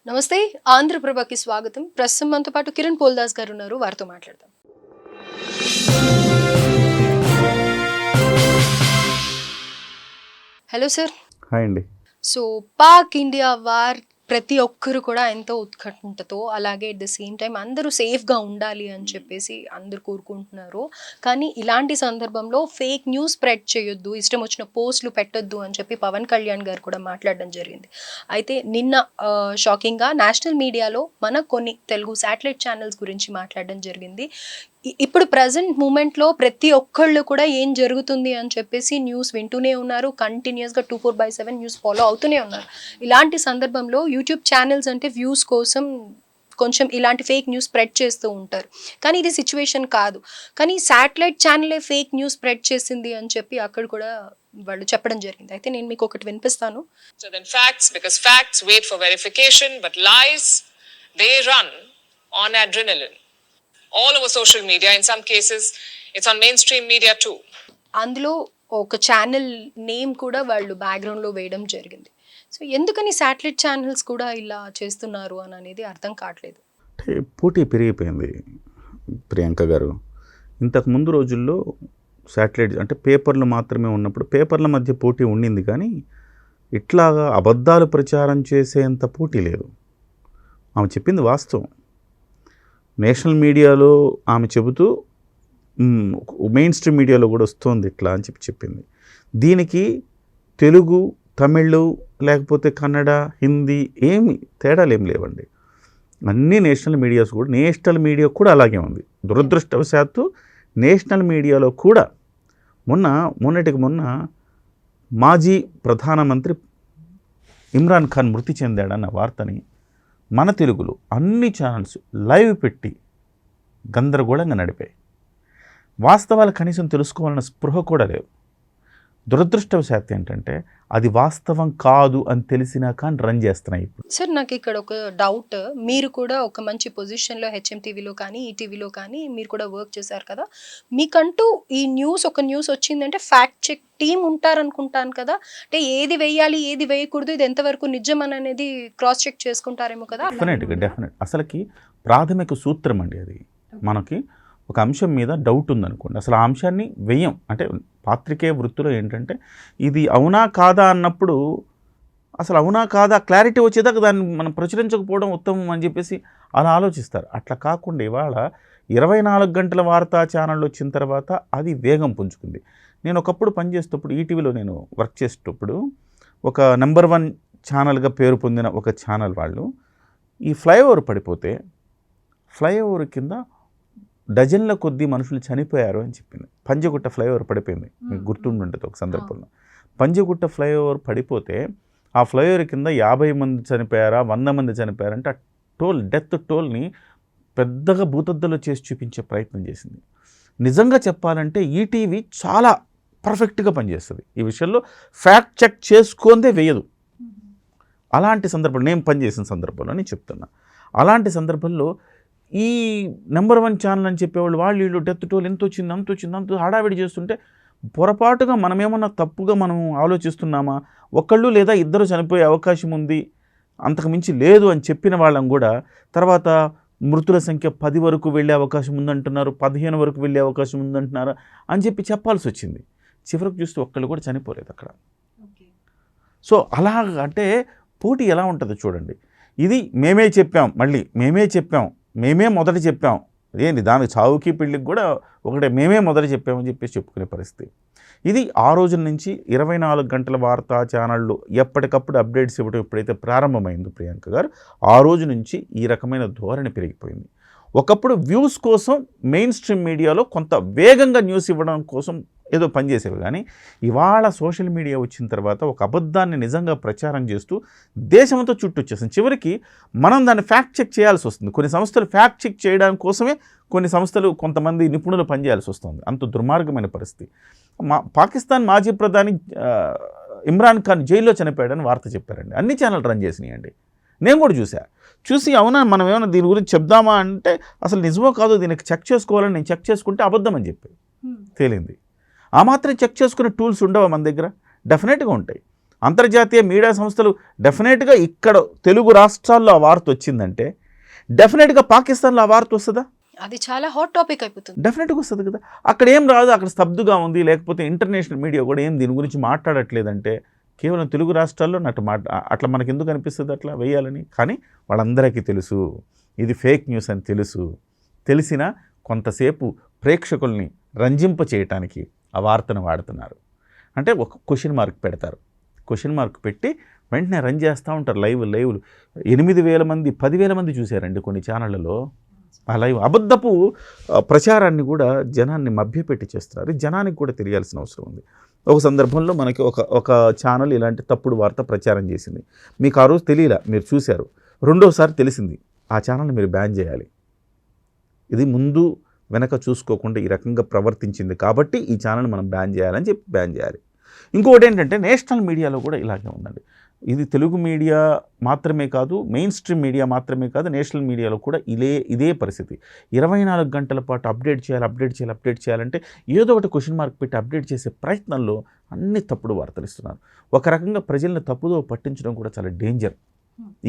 నమస్తే ఆంధ్రప్రభకి స్వాగతం. ప్రస్తుతం మనతో పాటు కిరణ్ పోల్దాస్ గారు ఉన్నారు, వారితో మాట్లాడదాం. Hello sir. హాయ్ అండి. సో పాక్ ఇండియా వార్ ప్రతి ఒక్కరు కూడా ఎంతో ఉత్కంఠతో, అలాగే అట్ ద సేమ్ టైం అందరూ సేఫ్గా ఉండాలి అని చెప్పేసి అందరూ కోరుకుంటున్నారు. కానీ ఇలాంటి సందర్భంలో ఫేక్ న్యూస్ స్ప్రెడ్ చేయొద్దు, ఇష్టం వచ్చిన పోస్టులు పెట్టొద్దు అని చెప్పి పవన్ కళ్యాణ్ గారు కూడా మాట్లాడడం జరిగింది. అయితే నిన్న షాకింగ్గా నేషనల్ మీడియాలో మన కొన్ని తెలుగు శాటిలైట్ ఛానల్స్ గురించి మాట్లాడడం జరిగింది. ఇప్పుడు ప్రజెంట్ మూమెంట్లో ప్రతి ఒక్కళ్ళు కూడా ఏం జరుగుతుంది అని చెప్పేసి న్యూస్ వింటూనే ఉన్నారు, కంటిన్యూస్గా 24/7 న్యూస్ ఫాలో అవుతూనే ఉన్నారు. ఇలాంటి సందర్భంలో యూట్యూబ్ ఛానల్స్ అంటే వ్యూస్ కోసం కొంచెం ఇలాంటి ఫేక్ న్యూస్ స్ప్రెడ్ చేస్తూ ఉంటారు. కానీ ఇది సిచ్యువేషన్ కాదు. కానీ శాటిలైట్ ఛానలే ఫేక్ న్యూస్ స్ప్రెడ్ చేసింది అని చెప్పి అక్కడ కూడా వాళ్ళు చెప్పడం జరిగింది. అయితే నేను మీకు ఒకటి వినిపిస్తాను. So then facts wait for verification, but lies, they run on adrenaline. All over social media, in some cases it's on mainstream media too. అందులో ఒక ఛానల్ నేమ్ కూడా వాళ్ళు బ్యాక్గ్రౌండ్లో వేయడం జరిగింది. సో ఎందుకని శాటిలైట్ ఛానల్స్ కూడా ఇలా చేస్తున్నారు అని అనేది అర్థం కావట్లేదు. అంటే పోటీ పెరిగిపోయింది ప్రియాంక గారు. ఇంతకు ముందు రోజుల్లో శాటిలైట్ అంటే పేపర్లు మాత్రమే ఉన్నప్పుడు పేపర్ల మధ్య పోటీ ఉండింది, కానీ ఇట్లాగా అబద్ధాలు ప్రచారం చేసేంత పోటీ లేదు. ఆమె చెప్పింది వాస్తవం. నేషనల్ మీడియాలో ఆమె చెబుతూ మెయిన్ స్ట్రీమ్ మీడియాలో కూడా వస్తుంది ఇట్లా అని చెప్పింది. దీనికి తెలుగు, తమిళ్, లేకపోతే కన్నడ, హిందీ ఏమి తేడాలు ఏమి లేవండి. అన్ని నేషనల్ మీడియా కూడా అలాగే ఉంది. దురదృష్టవశాత్తు నేషనల్ మీడియాలో కూడా మొన్నటికి మొన్న మాజీ ప్రధానమంత్రి ఇమ్రాన్ ఖాన్ మృతి చెందాడన్న వార్తని మన తెలుగులో అన్ని ఛానల్స్ లైవ్ పెట్టి గందరగోళంగా నడిపాయి. వాస్తవాలు కనీసం తెలుసుకోవాలన్న స్పృహ కూడా లేదు. దురదృష్టవశాత్తు ఏంటంటే అది వాస్తవం కాదు అని తెలిసినా కానీ రన్ చేస్తున్నాయి. ఇప్పుడు సార్ నాకు ఇక్కడ ఒక డౌట్, మీరు కూడా ఒక మంచి పొజిషన్లో హెచ్ఎం టీవీలో కానీ ఈటీవీలో కానీ మీరు కూడా వర్క్ చేశారు కదా, మీకంటూ ఈ ఒక న్యూస్ వచ్చిందంటే ఫ్యాక్ట్ చెక్ టీం ఉంటారనుకుంటాను కదా. అంటే ఏది వేయాలి ఏది వేయకూడదు, ఇది ఎంతవరకు నిజం అనేది క్రాస్ చెక్ చేసుకుంటారేమో కదా. డెఫినెట్ అసలుకి ప్రాథమిక సూత్రం అండి అది. మనకి ఒక అంశం మీద డౌట్ ఉందనుకోండి, అసలు ఆ అంశాన్ని వెయ్యం. అంటే పాత్రికేయ వృత్తిలో ఏంటంటే ఇది అవునా కాదా అన్నప్పుడు అసలు అవునా కాదా క్లారిటీ వచ్చేదాకా దాన్ని మనం ప్రచురించకపోవడం ఉత్తమం అని చెప్పేసి అలా ఆలోచిస్తారు. అట్లా కాకుండా ఇవాళ 24 గంటల వార్తా ఛానళ్ళు వచ్చిన తర్వాత అది వేగం పుంజుకుంది. నేను ఒకప్పుడు పనిచేసేటప్పుడు ఈటీవీలో నేను వర్క్ చేసేటప్పుడు ఒక నెంబర్ 1 ఛానల్గా పేరు పొందిన ఒక ఛానల్ వాళ్ళు ఈ ఫ్లైఓవర్ పడిపోతే ఫ్లైఓవర్ కింద డజన్ల కొద్దీ మనుషులు చనిపోయారు అని చెప్పింది. పంజగుట్ట ఫ్లైఓవర్ పడిపోయింది, మీకు గుర్తుంటుంది ఒక సందర్భంలో. పంజగుట్ట ఫ్లైఓవర్ పడిపోతే ఆ ఫ్లైఓవర్ కింద 50 మంది చనిపోయారా 100 మంది చనిపోయారంటే ఆ డెత్ టోల్ని పెద్దగా భూతద్దలో చేసి చూపించే ప్రయత్నం చేసింది. నిజంగా చెప్పాలంటే ఈటీవీ చాలా పర్ఫెక్ట్గా పనిచేస్తుంది ఈ విషయంలో. ఫ్యాక్ట్ చెక్ చేసుకుందే వేయదు. అలాంటి సందర్భంలో నేను పనిచేసిన సందర్భంలో నేను చెప్తున్నా. అలాంటి సందర్భంలో ఈ నెంబర్ 1 ఛానల్ అని చెప్పేవాళ్ళు వీళ్ళు డెత్ టోల్ ఎంత వచ్చింది అంత హడావిడి చేస్తుంటే పొరపాటుగా మనమేమన్నా తప్పుగా మనం ఆలోచిస్తున్నామా, ఒకళ్ళు లేదా ఇద్దరు చనిపోయే అవకాశం ఉంది అంతకు మించి లేదు అని చెప్పిన వాళ్ళం కూడా తర్వాత మృతుల సంఖ్య 10 వరకు వెళ్ళే అవకాశం ఉందంటున్నారు, 15 వరకు వెళ్ళే అవకాశం ఉందంటున్నారు అని చెప్పాల్సి వచ్చింది. చివరికి చూస్తే ఒక్కళ్ళు కూడా చనిపోలేదు అక్కడ. సో అలా అంటే పోటీ ఎలా ఉంటుందో చూడండి. ఇది మేమే చెప్పాం మేమే మొదట చెప్పాం, ఏంటి దానికి చావుకి పెళ్ళికి కూడా ఒకటే మేమే మొదట చెప్పామని చెప్పేసి చెప్పుకునే పరిస్థితి. ఇది ఆ రోజుల నుంచి 24 గంటల వార్తా ఛానళ్ళు ఎప్పటికప్పుడు అప్డేట్స్ ఇవ్వడం ఎప్పుడైతే ప్రారంభమైందో ప్రియాంక గారు, ఆ రోజు నుంచి ఈ రకమైన ధోరణి పెరిగిపోయింది. ఒకప్పుడు వ్యూస్ కోసం మెయిన్ స్ట్రీమ్ మీడియాలో కొంత వేగంగా న్యూస్ ఇవ్వడం కోసం ఏదో పనిచేసేవి, కానీ ఇవాళ సోషల్ మీడియా వచ్చిన తర్వాత ఒక అబద్ధాన్ని నిజంగా ప్రచారం చేస్తూ దేశంతో చుట్టొచ్చేసింది. చివరికి మనం దాన్ని ఫ్యాక్ట్ చెక్ చేయాల్సి వస్తుంది. కొన్ని సంస్థలు ఫ్యాక్ట్ చెక్ చేయడానికి కోసమే కొంతమంది నిపుణులు పనిచేయాల్సి వస్తుంది. అంత దుర్మార్గమైన పరిస్థితి. పాకిస్తాన్ మాజీ ప్రధాని ఇమ్రాన్ ఖాన్ జైల్లో చనిపోయాడని వార్త చెప్పారండి. అన్ని ఛానల్ రన్ చేసినాయండి. నేను కూడా చూసి అవునా మనం ఏమైనా దీని గురించి చెప్దామా అంటే అసలు నిజమో కాదో దీనికి చెక్ చేసుకోవాలని నేను చెక్ చేసుకుంటే అబద్ధం అని చెప్పి తేలింది. ఆ మాత్రం చెక్ చేసుకునే టూల్స్ ఉండవా మన దగ్గర? డెఫినెట్గా ఉంటాయి. అంతర్జాతీయ మీడియా సంస్థలు డెఫినెట్గా ఇక్కడ తెలుగు రాష్ట్రాల్లో ఆ వార్త వచ్చిందంటే డెఫినెట్గా పాకిస్తాన్లో ఆ వార్త వస్తుందా? అది చాలా హాట్ టాపిక్ అయిపోతుంది. డెఫినెట్గా వస్తుంది కదా. అక్కడ ఏం రాదు, అక్కడ స్తబ్దుగా ఉంది, లేకపోతే ఇంటర్నేషనల్ మీడియా కూడా ఏం దీని గురించి మాట్లాడట్లేదంటే కేవలం తెలుగు రాష్ట్రాల్లో అట్లా మనకి ఎందుకు అనిపిస్తుంది అట్లా వేయాలని? కానీ వాళ్ళందరికీ తెలుసు ఇది ఫేక్ న్యూస్ అని తెలిసిన కొంతసేపు ప్రేక్షకుల్ని రంజింప చేయటానికి ఆ వార్తను వాడుతున్నారు. అంటే ఒక క్వశ్చన్ మార్క్ పెడతారు, క్వశ్చన్ మార్క్ పెట్టి వెంటనే రన్ చేస్తూ ఉంటారు. లైవ్లు 8,000 మంది 10,000 మంది చూశారండి కొన్ని ఛానళ్ళలో ఆ లైవ్. అబద్ధపు ప్రచారాన్ని కూడా జనాన్ని మభ్యపెట్టి చేస్తున్నారు. జనానికి కూడా తెలియాల్సిన అవసరం ఉంది. ఒక సందర్భంలో మనకి ఒక ఛానల్ ఇలాంటి తప్పుడు వార్త ప్రచారం చేసింది. మీకు ఆ రోజు తెలియలా, మీరు చూశారు. రెండోసారి తెలిసింది, ఆ ఛానల్ని మీరు బ్యాన్ చేయాలి. ఇది ముందు వెనక చూసుకోకుండా ఈ రకంగా ప్రవర్తించింది కాబట్టి ఈ ఛానల్ని మనం బ్యాన్ చేయాలని చెప్పి బ్యాన్ చేయాలి. ఇంకొకటి ఏంటంటే నేషనల్ మీడియాలో కూడా ఇలాగే ఉందండి. ఇది తెలుగు మీడియా మాత్రమే కాదు, మెయిన్ స్ట్రీమ్ మీడియా మాత్రమే కాదు, నేషనల్ మీడియాలో కూడా ఇదే పరిస్థితి. 24 గంటల పాటు అప్డేట్ చేయాలంటే ఏదో ఒకటి క్వశ్చన్ మార్క్ పెట్టి అప్డేట్ చేసే ప్రయత్నంలో అన్ని తప్పుడు వార్తలు ఇస్తున్నారు. ఒక రకంగా ప్రజల్ని తప్పుదో పట్టించడం కూడా చాలా డేంజర్.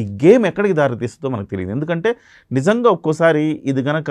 ఈ గేమ్ ఎక్కడికి దారితీస్తుందో మనకు తెలియదు. ఎందుకంటే నిజంగా ఒక్కోసారి ఇది గనక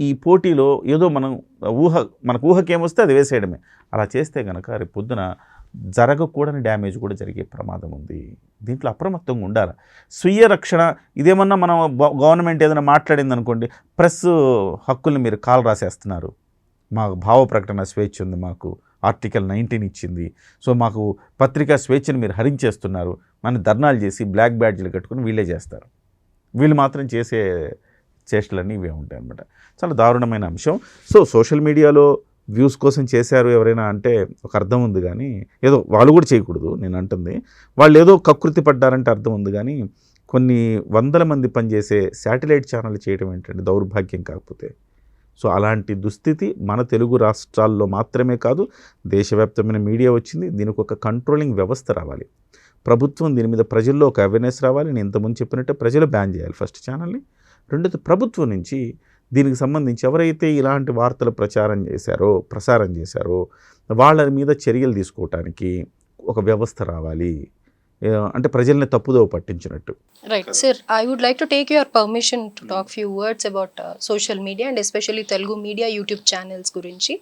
ఈ పోటీలో ఏదో మనకు ఊహకేమొస్తే అది వేసేయడమే. అలా చేస్తే కనుక రేపు పొద్దున జరగకూడని డ్యామేజ్ కూడా జరిగే ప్రమాదం ఉంది. దీంట్లో అప్రమత్తంగా ఉండాలి. స్వీయ రక్షణ ఇదేమన్నా మనం గవర్నమెంట్ ఏదైనా మాట్లాడింది అనుకోండి, ప్రెస్ హక్కుల్ని మీరు కాలు రాసేస్తున్నారు, మాకు భావ ప్రకటన స్వేచ్ఛ ఉంది, మాకు ఆర్టికల్ 19 ఇచ్చింది, సో మాకు పత్రికా స్వేచ్ఛను మీరు హరించేస్తున్నారు, మన ధర్నాలు చేసి బ్లాక్ బ్యాడ్జ్లు కట్టుకుని వీళ్ళే చేస్తారు. వీళ్ళు మాత్రం చేసే చేష్టలన్నీ ఇవే ఉంటాయి అన్నమాట. చాలా దారుణమైన అంశం. సో సోషల్ మీడియాలో వ్యూస్ కోసం చేశారు ఎవరైనా అంటే ఒక అర్థం ఉంది, కానీ ఏదో వాళ్ళు కూడా చేయకూడదు నేను అంటుంది. వాళ్ళు ఏదో కకృతి పడ్డారంటే అర్థం ఉంది, కానీ కొన్ని వందల మంది పనిచేసే శాటిలైట్ ఛానల్ చేయడం ఏంటంటే దౌర్భాగ్యం కాకపోతే. సో అలాంటి దుస్థితి మన తెలుగు రాష్ట్రాల్లో మాత్రమే కాదు, దేశవ్యాప్తమైన మీడియా వచ్చింది. దీనికి ఒక కంట్రోలింగ్ వ్యవస్థ రావాలి. ప్రభుత్వం దీని మీద ప్రజల్లో ఒక అవేర్నెస్ రావాలి. నేను ఇంతకుముందు చెప్పినట్టే ప్రజలు బ్యాన్ చేయాలి ఫస్ట్ ఛానల్ని. రెండోది ప్రభుత్వం నుంచి దీనికి సంబంధించి ఎవరైతే ఇలాంటి వార్తలు ప్రసారం చేశారో వాళ్ళ మీద చర్యలు తీసుకోవటానికి ఒక వ్యవస్థ రావాలి. అంటే ప్రజల్ని తప్పుదో పట్టించినట్టు. Right sir, I would like to take your permission to talk few words about social media and especially Telugu media YouTube channels గురించి.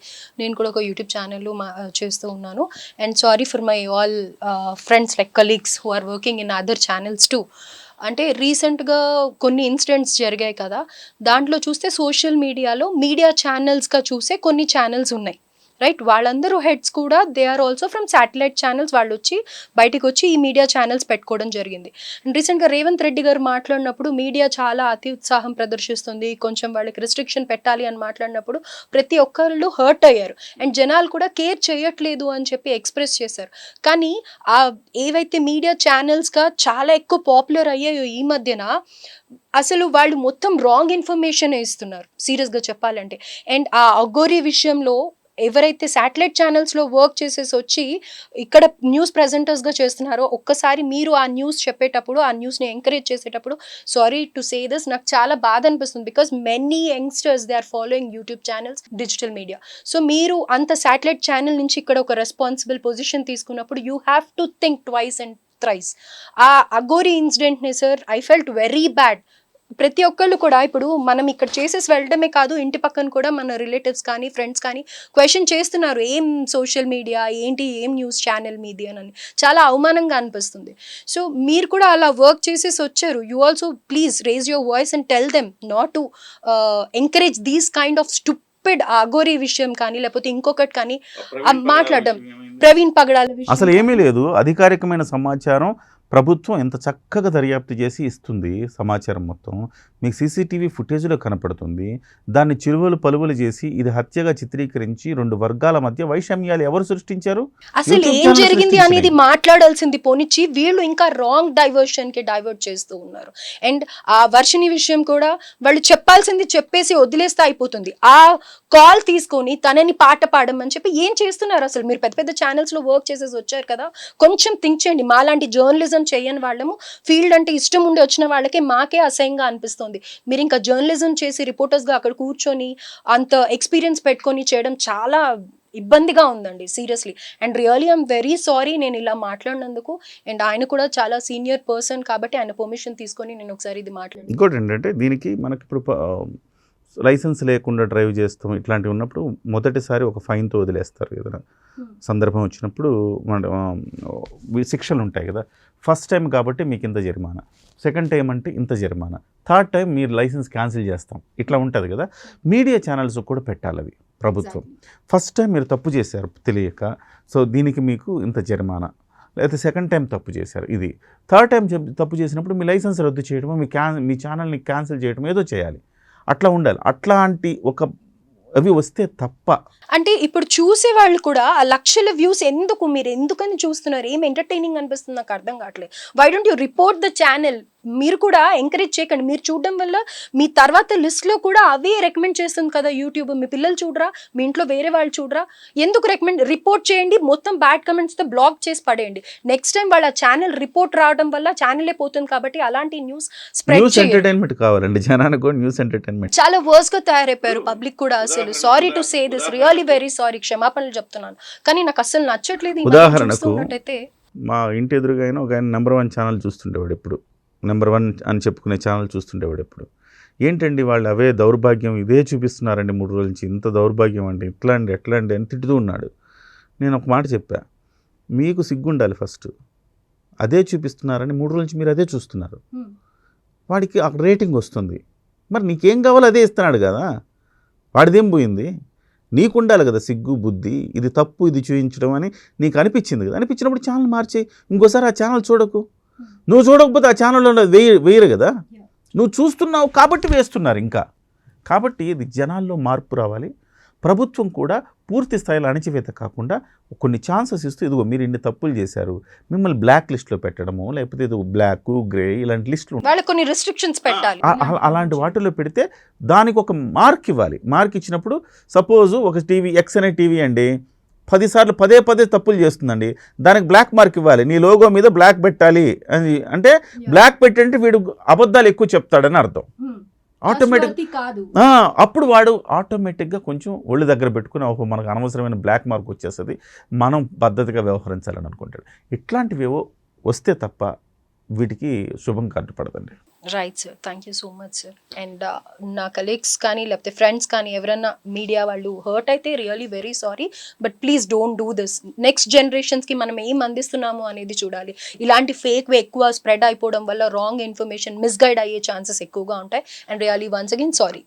నేను కూడా ఒక యూట్యూబ్ ఛానల్లో చేస్తూ ఉన్నాను. And sorry for my all friends like colleagues who are working in other channels too. అంటే రీసెంట్గా కొన్ని ఇన్సిడెంట్స్ జరిగాయి కదా, దాంట్లో చూస్తే సోషల్ మీడియాలో మీడియా ఛానల్స్గా చూసే కొన్ని ఛానల్స్ ఉన్నాయి. రైట్, వాళ్ళందరూ హెడ్స్ కూడా they are also from satellite channels. వాళ్ళు వచ్చి బయటకు వచ్చి ఈ మీడియా ఛానల్స్ పెట్టుకోవడం జరిగింది. అండ్ రీసెంట్గా రేవంత్ రెడ్డి గారు మాట్లాడినప్పుడు మీడియా చాలా అతి ఉత్సాహం ప్రదర్శిస్తుంది, కొంచెం వాళ్ళకి రిస్ట్రిక్షన్ పెట్టాలి అని మాట్లాడినప్పుడు ప్రతి ఒక్కళ్ళు హర్ట్ అయ్యారు. అండ్ జనాలు కూడా కేర్ చేయట్లేదు అని చెప్పి ఎక్స్ప్రెస్ చేశారు. కానీ ఆ ఏవైతే మీడియా ఛానల్స్గా చాలా ఎక్కువ పాపులర్ అయ్యాయో ఈ మధ్యన, అసలు వాళ్ళు మొత్తం రాంగ్ ఇన్ఫర్మేషన్ ఇస్తున్నారు సీరియస్గా చెప్పాలంటే. అండ్ ఆ అఘోరీ విషయంలో ఎవరైతే శాటిలైట్ ఛానల్స్లో వర్క్ చేసేసి వచ్చి ఇక్కడ న్యూస్ ప్రెజెంటర్స్గా చేస్తున్నారో, ఒక్కసారి మీరు ఆ న్యూస్ చెప్పేటప్పుడు, ఆ న్యూస్ని ఎంకరేజ్ చేసేటప్పుడు, సారీ టు సే దిస్, నాకు చాలా బాధ అనిపిస్తుంది. Because many youngsters they are following YouTube channels, digital media. So మీరు అంత శాటిలైట్ ఛానల్ నుంచి ఇక్కడ ఒక రెస్పాన్సిబుల్ పొజిషన్ తీసుకున్నప్పుడు you have to think twice and thrice. ఆ అఘోరీ ఇన్సిడెంట్ని sir I felt very bad. ప్రతి ఒక్కళ్ళు కూడా ఇప్పుడు మనం ఇక్కడ చేసేసి వెళ్ళడమే కాదు, ఇంటి పక్కన కూడా మన రిలేటివ్స్ కానీ ఫ్రెండ్స్ కానీ క్వశ్చన్ చేస్తున్నారు, ఏం సోషల్ మీడియా ఏంటి, ఏం న్యూస్ ఛానల్ మీది అని. చాలా అవమానంగా అనిపిస్తుంది. సో మీరు కూడా అలా వర్క్ చేసేసి వచ్చారు. You also please raise your voice and tell them not to encourage these kind of stupid Aghori విషయం కానీ లేకపోతే ఇంకొకటి కానీ మాట్లాడడం. ప్రవీణ్ పగడాల విషయం అసలు ఏమీ లేదు. అధికారికమైన సమాచారం ప్రభుత్వం ఎంత చక్కగా దర్యాప్తు చేసి ఇస్తుంది. సమాచారం మొత్తం మీకు సీసీటీవీ ఫుటేజ్లో కనపడుతుంది. దాన్ని చిలువలు పలువలు చేసి ఇది హత్యగా చిత్రీకరించి 2 వర్గాల మధ్య వైషమ్యాలు ఎవరు సృష్టించారు? అసలు ఏం జరిగింది అనేది మాట్లాడాల్సింది పోనిచ్చి వీళ్ళు ఇంకా రాంగ్ డైవర్షన్కి డైవర్ట్ చేస్తూ ఉన్నారు. అండ్ ఆ వర్షిని విషయం కూడా వాళ్ళు చెప్పాల్సింది చెప్పేసి వదిలేస్తే అయిపోతుంది. ఆ కాల్ తీసుకొని తనని పాట పాడమని చెప్పి ఏం చేస్తున్నారు? అసలు మీరు పెద్ద పెద్ద ఛానల్స్లో వర్క్ చేసేసి వచ్చారు కదా, కొంచెం థింక్ చేయండి. మాలాంటి జర్నలిజం చేయని వాళ్ళము, ఫీల్డ్ అంటే ఇష్టం ఉండి వచ్చిన వాళ్ళకే మాకే అసహ్యంగా అనిపిస్తుంది. మీరు ఇంకా జర్నలిజం చేసి రిపోర్టర్స్గా అక్కడ కూర్చొని అంత ఎక్స్పీరియన్స్ పెట్టుకొని చేయడం చాలా ఇబ్బందిగా ఉందండి seriously. And really I'm very sorry నేను ఇలా మాట్లాడినందుకు. అండ్ ఆయన కూడా చాలా సీనియర్ పర్సన్ కాబట్టి ఆయన పర్మిషన్ తీసుకొని నేను ఒకసారి ఇది మాట్లాడాను. ఇంకోటి ఏంటంటే దీనికి మనకి ఇప్పుడు లైసెన్స్ లేకుండా డ్రైవ్ చేస్తాం ఇట్లాంటివి ఉన్నప్పుడు మొదటిసారి ఒక ఫైన్తో వదిలేస్తారు ఏదైనా సందర్భం వచ్చినప్పుడు మన శిక్షలు ఉంటాయి కదా. ఫస్ట్ టైం కాబట్టి మీకు ఇంత జరిమానా, సెకండ్ టైం అంటే ఇంత జరిమానా, థర్డ్ టైం మీరు లైసెన్స్ క్యాన్సిల్ చేస్తాం ఇట్లా ఉంటుంది కదా. మీడియా ఛానల్స్ కూడా పెట్టాలి అవి ప్రభుత్వం. ఫస్ట్ టైం మీరు తప్పు చేశారు తెలియక, సో దీనికి మీకు ఇంత జరిమానా, లేకపోతే సెకండ్ టైం తప్పు చేశారు ఇది, థర్డ్ టైం తప్పు చేసినప్పుడు మీ లైసెన్స్ రద్దు చేయడమో మీ ఛానల్ని క్యాన్సిల్ చేయడం ఏదో చేయాలి. అట్లా ఉండాలి. అట్లాంటి అవి వస్తే తప్ప. అంటే ఇప్పుడు చూసే వాళ్ళు కూడా ఆ లక్షల వ్యూస్ ఎందుకు, మీరు ఎందుకని చూస్తున్నారు, ఏం ఎంటర్టైనింగ్ అనిపిస్తుంది నాకు అర్థం కావట్లేదు. Why don't you report the channel? మీరు కూడా ఎంకరేజ్ చేయకండి. మీరు చూడడం వల్ల మీ తర్వాత లిస్ట్లో కూడా అవే రికమెండ్ చేస్తుంది కదా యూట్యూబ్. మీ పిల్లలు చూడరా, మీ ఇంట్లో వేరే వాళ్ళు చూడరా? ఎందుకు రిపోర్ట్ చేయండి, మొత్తం బ్యాడ్ కమెంట్స్తో బ్లాక్ చేసి పడేయండి. నెక్స్ట్ టైం వాళ్ళ ఛానల్ రిపోర్ట్ రావడం వల్ల ఛానలే పోతుంది. కాబట్టి అలాంటి న్యూస్ స్ప్రెడ్ చేయండి. ఎంటర్టైన్మెంట్ కావాలండి జనానికి కూడా, న్యూస్ ఎంటర్టైన్మెంట్. చాలా వర్స్ గా తయారైపోయారు పబ్లిక్ కూడా. అసలు sorry to say this, really very sorry, క్షమాపణలు చెప్తున్నాను. కానీ నాకు అసలు నచ్చట్లేదు. ఉదాహరణకు మా ఇంటి ఎదురుగా ఒక ఆయన నెంబర్ 1 ఛానల్ చూస్తుండేవాడు ఎప్పుడు, నెంబర్ 1 అని చెప్పుకునే ఛానల్ చూస్తుండేవాడు ఎప్పుడు. ఏంటండి వాళ్ళు అవే దౌర్భాగ్యం ఇదే చూపిస్తున్నారండి 3 రోజుల నుంచి, ఇంత దౌర్భాగ్యం అండి, ఎట్లా అండి అని తిట్టుతూ ఉన్నాడు. నేను ఒక మాట చెప్పా, మీకు సిగ్గుండాలి ఫస్ట్. అదే చూపిస్తున్నారని 3 రోజుల నుంచి మీరు అదే చూస్తున్నారు. వాడికి అక్కడ రేటింగ్ వస్తుంది, మరి నీకేం కావాలో అదే ఇస్తున్నాడు కదా, వాడిదేం పోయింది? నీకు ఉండాలి కదా సిగ్గు బుద్ధి, ఇది తప్పు ఇది చూపించడం అని నీకు అనిపించింది కదా. అనిపించినప్పుడు ఛానల్ మార్చేయి, ఇంకోసారి ఆ ఛానల్ చూడకు. నువ్వు చూడకపోతే ఆ ఛానల్లో వేయరు కదా, నువ్వు చూస్తున్నావు కాబట్టి వేస్తున్నారు ఇంకా. కాబట్టి ఇది జనాల్లో మార్పు రావాలి. ప్రభుత్వం కూడా పూర్తి స్థాయిలో అణచివేత కాకుండా కొన్ని ఛాన్సెస్ ఇస్తూ, ఇదిగో మీరు ఇన్ని తప్పులు చేశారు, మిమ్మల్ని బ్లాక్ లిస్ట్లో పెట్టడము, లేకపోతే ఇది బ్లాక్ గ్రే ఇలాంటి లిస్టులు కొన్ని రిస్ట్రిక్షన్స్ పెట్టాలి. అలాంటి వాటిలో పెడితే దానికి ఒక మార్క్ ఇవ్వాలి. మార్క్ ఇచ్చినప్పుడు సపోజ్ ఒక టీవీ ఎక్స్ అనే టీవీ అండి 10 సార్లు పదే తప్పులు చేస్తుందండి, దానికి బ్లాక్ మార్క్ ఇవ్వాలి, నీ లోగో మీద బ్లాక్ పెట్టాలి అని. అంటే బ్లాక్ పెట్టంటే వీడు అబద్ధాలు ఎక్కువ చెప్తాడని అర్థం. ఆటోమేటిక్ అప్పుడు వాడు ఆటోమేటిక్గా కొంచెం ఒళ్ళు దగ్గర పెట్టుకుని మనకు అనవసరమైన బ్లాక్ మార్క్ వచ్చేస్తుంది, మనం పద్ధతిగా వ్యవహరించాలని అనుకుంటాడు. ఇట్లాంటివేవో వస్తే తప్ప వీటికి శుభం కట్టుపడదండి. Right sir, thank you so much sir. And నా కలీగ్స్ కానీ లేకపోతే ఫ్రెండ్స్ కానీ ఎవరైనా మీడియా వాళ్ళు హర్ట్ అయితే really very sorry, but please don't do this. Next జనరేషన్స్కి మనం ఏం అందిస్తున్నాము అనేది చూడాలి. ఇలాంటి ఫేక్ ఎక్కువ స్ప్రెడ్ అయిపోవడం వల్ల రాంగ్ ఇన్ఫర్మేషన్ మిస్గైడ్ అయ్యే ఛాన్సెస్ ఎక్కువగా ఉంటాయి. And really once again sorry.